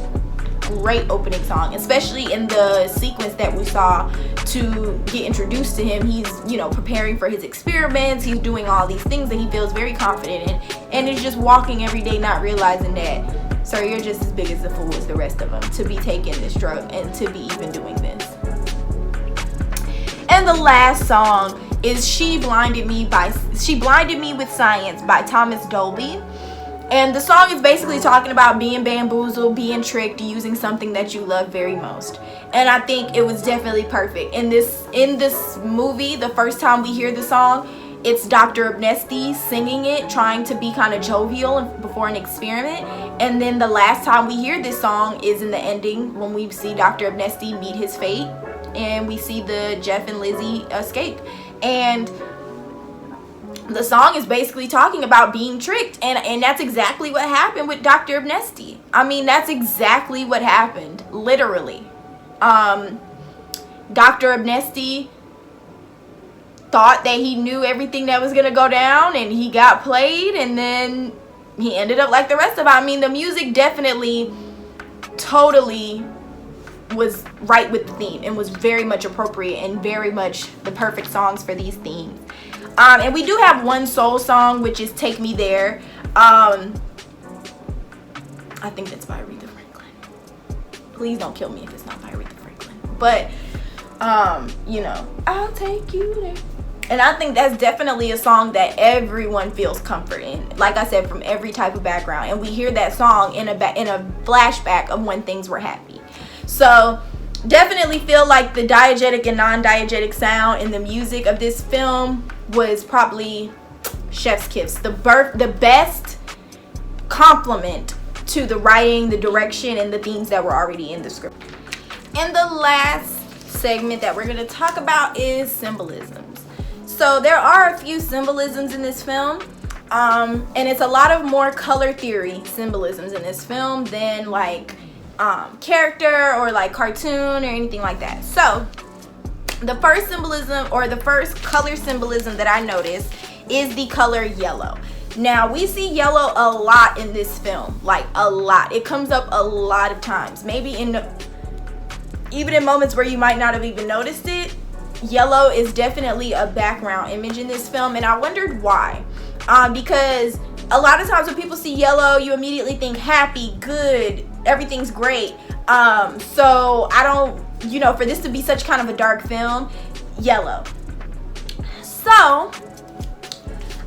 especially in the sequence that we saw to get introduced to him. He's, you know, preparing for his experiments, he's doing all these things that he feels very confident in, and is just walking every day not realizing that, sir, you're just as big as the fool as the rest of them to be taking this drug and to be even doing this. And the last song is She Blinded Me with Science by Thomas Dolby. And the song is basically talking about being bamboozled, being tricked, using something that you love very most. And I think it was definitely perfect. In this movie, the first time we hear the song, it's Dr. Abnesti singing it, trying to be kind of jovial before an experiment. And then the last time we hear this song is in the ending, when we see Dr. Abnesti meet his fate, and we see the Jeff and Lizzie escape. And the song is basically talking about being tricked, and that's exactly what happened with Dr. Abnesti. I mean, that's exactly what happened, literally. Dr. Abnesti thought that he knew everything that was gonna go down, and he got played, and then he ended up like the rest of it. I mean, the music definitely totally was right with the theme and was very much appropriate and very much the perfect songs for these themes. And we do have one soul song, which is Take Me There. I think that's by Aretha Franklin. Please don't kill me if it's not by Aretha Franklin. But, you know, I'll take you there. And I think that's definitely a song that everyone feels comfort in. Like I said, from every type of background. And we hear that song in a flashback of when things were happy. So definitely feel like the diegetic and non-diegetic sound in the music of this film was probably chef's kiss. The best compliment to the writing, the direction, and the themes that were already in the script. And the last segment that we're going to talk about is symbolisms. So there are a few symbolisms in this film, and it's a lot of more color theory symbolisms in this film than like character or like cartoon or anything like that. So the first symbolism, or the first color symbolism that I noticed, is the color yellow. Now we see yellow a lot in this film, like a lot. It comes up a lot of times, maybe even in moments where you might not have even noticed it. Yellow is definitely a background image in this film, and I wondered why. Because a lot of times when people see yellow, you immediately think happy, good, everything's great. So I don't, you know, for this to be such kind of a dark film, yellow. So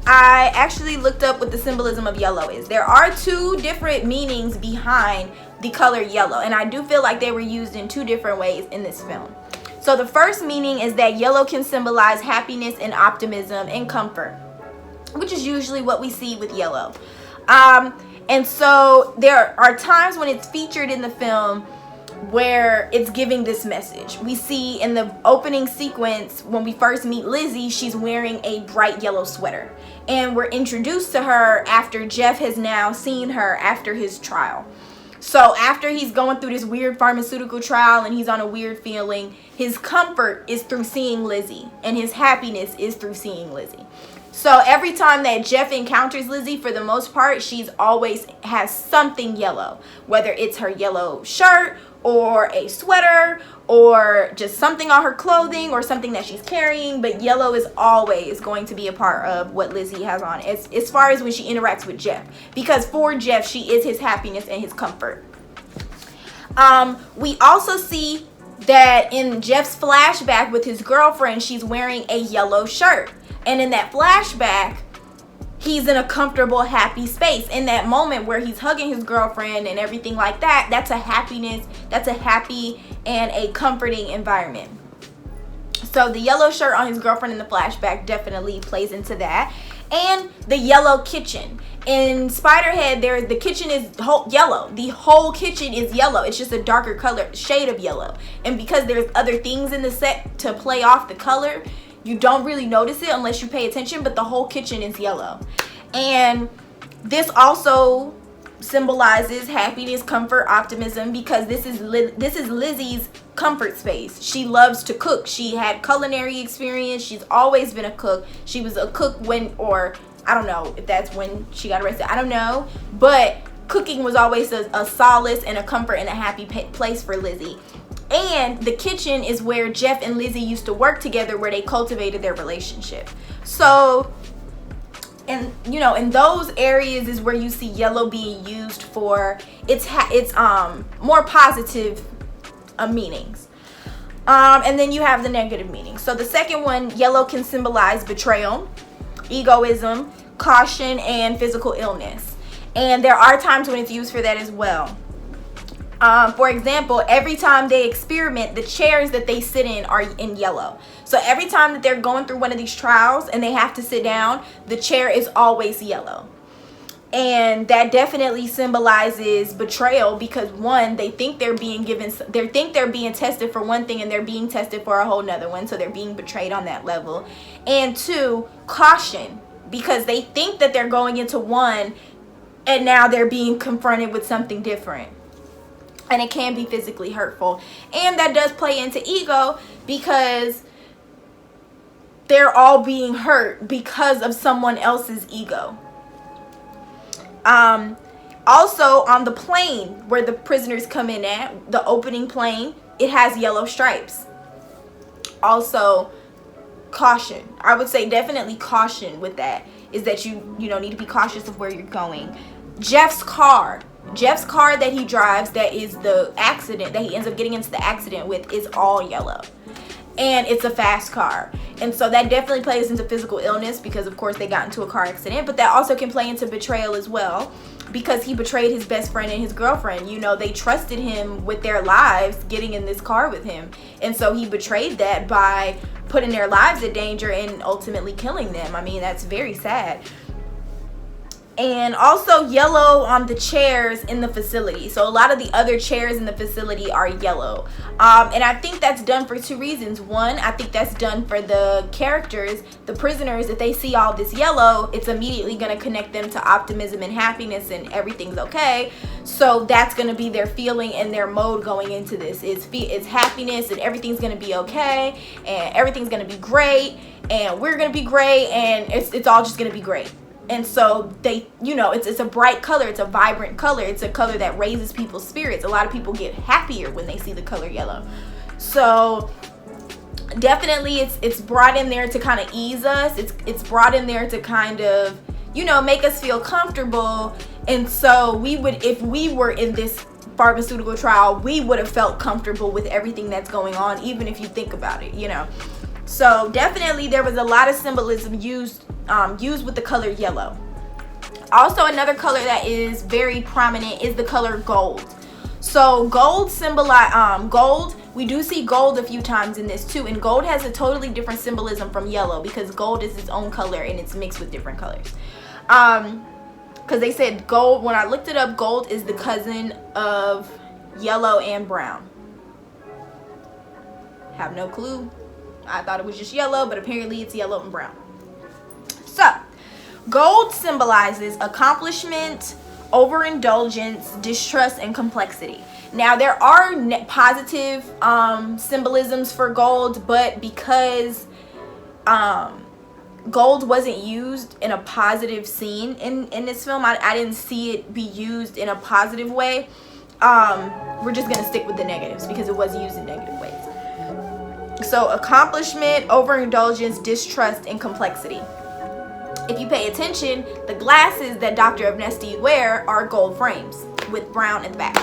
I actually looked up what the symbolism of yellow is. There are two different meanings behind the color yellow, and I do feel like they were used in two different ways in this film. So the first meaning is that yellow can symbolize happiness and optimism and comfort, which is usually what we see with yellow. And so there are times when it's featured in the film where it's giving this message. We see in the opening sequence, when we first meet Lizzie, she's wearing a bright yellow sweater. And we're introduced to her after Jeff has now seen her after his trial. So after he's going through this weird pharmaceutical trial and he's on a weird feeling, his comfort is through seeing Lizzie, and his happiness is through seeing Lizzie. So every time that Jeff encounters Lizzie, for the most part, she's always has something yellow, whether it's her yellow shirt or a sweater or just something on her clothing or something that she's carrying. But yellow is always going to be a part of what Lizzie has on as far as when she interacts with Jeff, because for Jeff, she is his happiness and his comfort. We also see that in Jeff's flashback with his girlfriend, she's wearing a yellow shirt. And in that flashback, he's in a comfortable, happy space. In that moment where he's hugging his girlfriend and everything like that, that's a happiness, that's a happy and a comforting environment. So the yellow shirt on his girlfriend in the flashback definitely plays into that. And the yellow kitchen. In Spiderhead, the kitchen is yellow. The whole kitchen is yellow. It's just a darker color, shade of yellow. And because there's other things in the set to play off the color, you don't really notice it unless you pay attention, but the whole kitchen is yellow. And this also symbolizes happiness, comfort, optimism, because this is Lizzie's comfort space. She loves to cook. She had culinary experience. She's always been a cook. She was a cook or I don't know if that's when she got arrested. I don't know. But cooking was always a solace and a comfort and a happy place for Lizzie. And the kitchen is where Jeff and Lizzie used to work together, where they cultivated their relationship. So, and you know, in those areas is where you see yellow being used for its more positive meanings. And then you have the negative meanings. So the second one, yellow can symbolize betrayal, egoism, caution, and physical illness. And there are times when it's used for that as well. For example, every time they experiment, the chairs that they sit in are in yellow. So every time that they're going through one of these trials and they have to sit down, the chair is always yellow. And that definitely symbolizes betrayal, because one, they think they're being tested for one thing and they're being tested for a whole nother one. So they're being betrayed on that level. And two, caution, because they think that they're going into one and now they're being confronted with something different. And it can be physically hurtful. And that does play into ego, because they're all being hurt because of someone else's ego. Also, on the plane where the prisoners come in at, the opening plane, it has yellow stripes. Also, caution. I would say definitely caution with that, is that you know, need to be cautious of where you're going. Jeff's car that he drives, that is the accident that he ends up getting into the accident with, is all yellow. And it's a fast car. And so that definitely plays into physical illness, because of course they got into a car accident, but that also can play into betrayal as well, because he betrayed his best friend and his girlfriend. You know, they trusted him with their lives getting in this car with him, and so he betrayed that by putting their lives in danger and ultimately killing them. I mean, that's very sad. And also yellow on the chairs in the facility. So a lot of the other chairs in the facility are yellow. And I think that's done for two reasons. One, I think that's done for the characters, the prisoners. If they see all this yellow, it's immediately going to connect them to optimism and happiness and everything's okay. So that's going to be their feeling and their mode going into this. It's happiness, and everything's going to be okay, and everything's going to be great, and we're going to be great, and it's all just going to be great. And so they, you know, it's a bright color, it's a vibrant color, it's a color that raises people's spirits. A lot of people get happier when they see the color yellow. So definitely it's brought in there to kind of ease us. It's brought in there to kind of, you know, make us feel comfortable. And so we would, if we were in this pharmaceutical trial, we would have felt comfortable with everything that's going on, even if you think about it, you know. So definitely there was a lot of symbolism used with the color yellow. Also, another color that is very prominent is the color gold. So gold symbolize gold. We do see gold a few times in this too, and gold has a totally different symbolism from yellow, because gold is its own color and it's mixed with different colors. Because they said gold, when I looked it up, gold is the cousin of yellow and brown. Have no clue. I thought it was just yellow, but apparently it's yellow and brown. So, gold symbolizes accomplishment, overindulgence, distrust, and complexity. Now, there are positive symbolisms for gold, but because gold wasn't used in a positive scene in this film, I didn't see it be used in a positive way. We're just going to stick with the negatives because it was used in negative ways. So, accomplishment, overindulgence, distrust, and complexity. If you pay attention, the glasses that Dr. Abnesti wear are gold frames with brown at the back.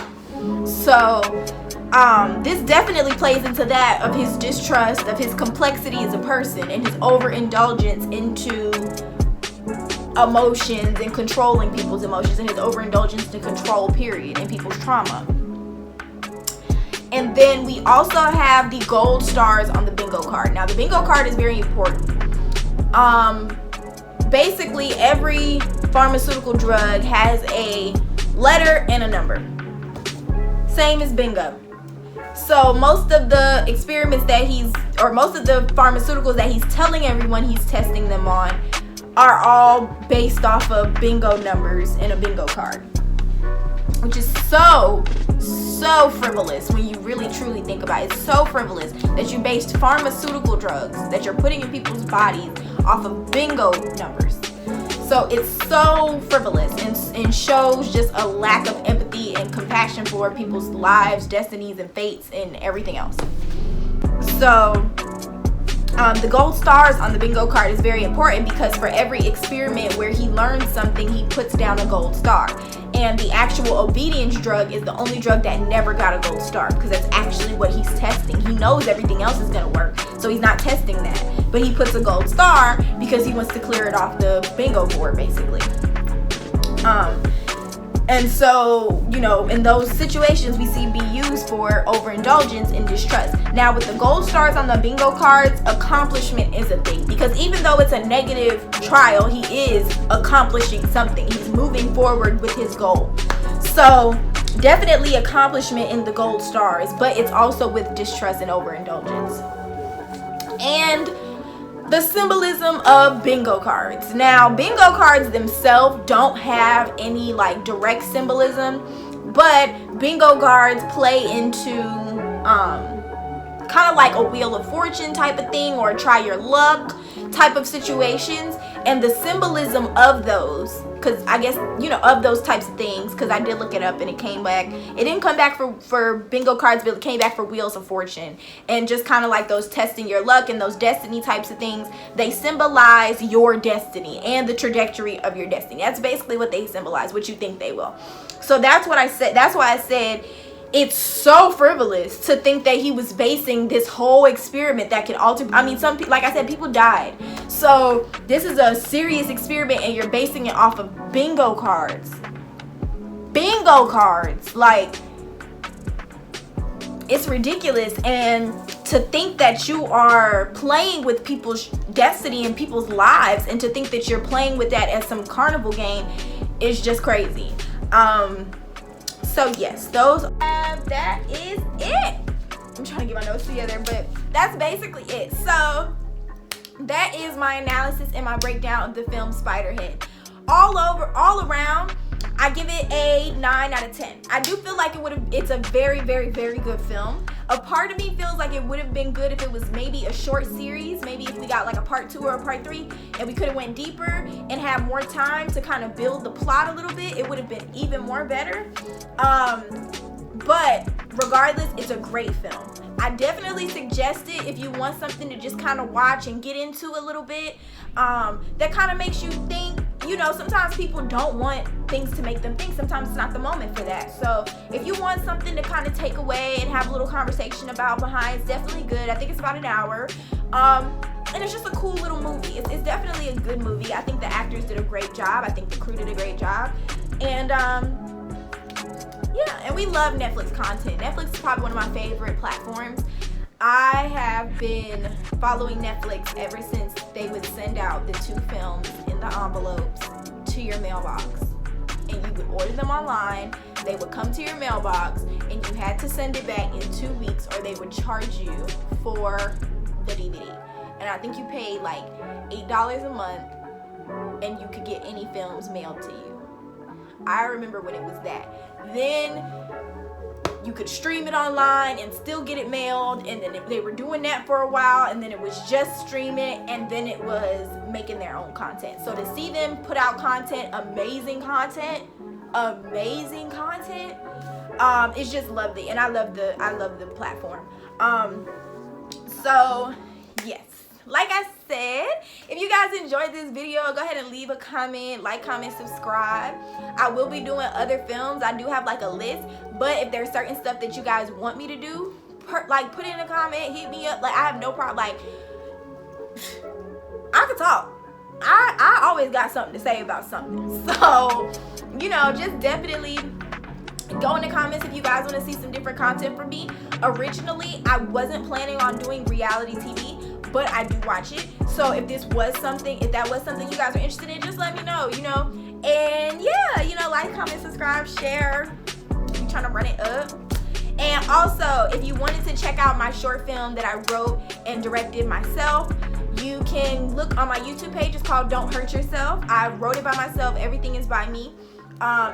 So this definitely plays into that, of his distrust, of his complexity as a person, and his overindulgence into emotions and controlling people's emotions, and his overindulgence to control, period, and people's trauma. And then we also have the gold stars on the bingo card. Now, the bingo card is very important. Basically, every pharmaceutical drug has a letter and a number. Same as bingo. So most of the experiments that most of the pharmaceuticals that he's telling everyone he's testing them on are all based off of bingo numbers in a bingo card. Which is so frivolous when you really truly think about it. It's so frivolous that you based pharmaceutical drugs that you're putting in people's bodies off of bingo numbers. So it's so frivolous and shows just a lack of empathy and compassion for people's lives, destinies, and fates, and everything else. So the gold stars on the bingo card is very important, because for every experiment where he learns something, he puts down a gold star. And the actual obedience drug is the only drug that never got a gold star, because that's actually what he's testing. He knows everything else is going to work, so he's not testing that. But he puts a gold star because he wants to clear it off the bingo board, basically. And so, you know, in those situations, we see be used for overindulgence and distrust. Now, with the gold stars on the bingo cards, accomplishment is a thing. Because even though it's a negative trial, he is accomplishing something. He's moving forward with his goal. So, definitely accomplishment in the gold stars, but it's also with distrust and overindulgence. And the symbolism of bingo cards. Now, bingo cards themselves don't have any like direct symbolism, but bingo cards play into kind of like a Wheel of Fortune type of thing, or try your luck type of situations. and the symbolism of those, because I guess, you know, of those types of things, because I did look it up and it came back. It didn't come back for bingo cards, but it came back for Wheels of Fortune. And just kind of like those testing your luck and those destiny types of things, they symbolize your destiny and the trajectory of your destiny. That's basically what they symbolize, what you think they will. So that's what I said. That's why I said it's so frivolous to think that he was basing this whole experiment that could alter. I mean, some people, like I said, people died. So this is a serious experiment and you're basing it off of bingo cards. Bingo cards. Like, it's ridiculous. And to think that you are playing with people's destiny and people's lives, and to think that you're playing with that as some carnival game is just crazy. So yes, that is it. I'm trying to get my notes together, but that's basically it. So that is my analysis and my breakdown of the film Spiderhead. All around, I give it a 9 out of 10. I do feel like it's a very, very, very good film. A part of me feels like it would have been good if it was maybe a short series. Maybe if we got like a part 2 or a part 3 and we could have went deeper and had more time to kind of build the plot a little bit, it would have been even more better. But regardless, it's a great film. I definitely suggest it if you want something to just kind of watch and get into a little bit. That kind of makes you think. You know, sometimes people don't want things to make them think. Sometimes it's not the moment for that. So if you want something to kind of take away and have a little conversation about behind, it's definitely good. I think it's about an hour. And it's just a cool little movie. It's definitely a good movie. I think the actors did a great job. I think the crew did a great job. And yeah, and we love Netflix content. Netflix is probably one of my favorite platforms. I have been following Netflix ever since they would send out the 2 films in the envelopes to your mailbox. And you would order them online, they would come to your mailbox, and you had to send it back in 2 weeks or they would charge you for the DVD. And I think you paid like $8 a month and you could get any films mailed to you. I remember when it was that. Then you could stream it online and still get it mailed, and then they were doing that for a while, and then it was just streaming, and then it was making their own content. So to see them put out content, amazing content, it's just lovely, and I love the platform. So yes, like I said, if you guys enjoyed this video, go ahead and leave a comment, like, comment, subscribe. I will be doing other films. I do have like a list, but if there's certain stuff that you guys want me to do, like put it in a comment, hit me up. Like, I have no problem. Like, I could talk. I always got something to say about something. So, you know, just definitely go in the comments if you guys want to see some different content from me. Originally, I wasn't planning on doing reality TV, but I do watch it. So if that was something you guys are interested in, just let me know, you know. And yeah, you know, like, comment, subscribe, share. I'm trying to run it up. And also, if you wanted to check out my short film that I wrote and directed myself, you can look on my YouTube page. It's called Don't Hurt Yourself. I wrote it by myself. Everything is by me.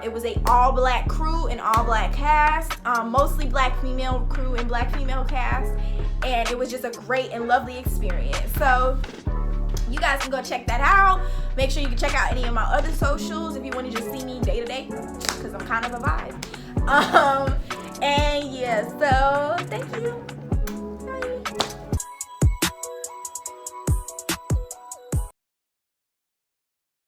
It was a all-black crew and all-black cast, mostly black female crew and black female cast, and it was just a great and lovely experience. So you guys can go check that out. Make sure you can check out any of my other socials if you want to just see me day to day, because I'm kind of a vibe. And yeah, so thank you.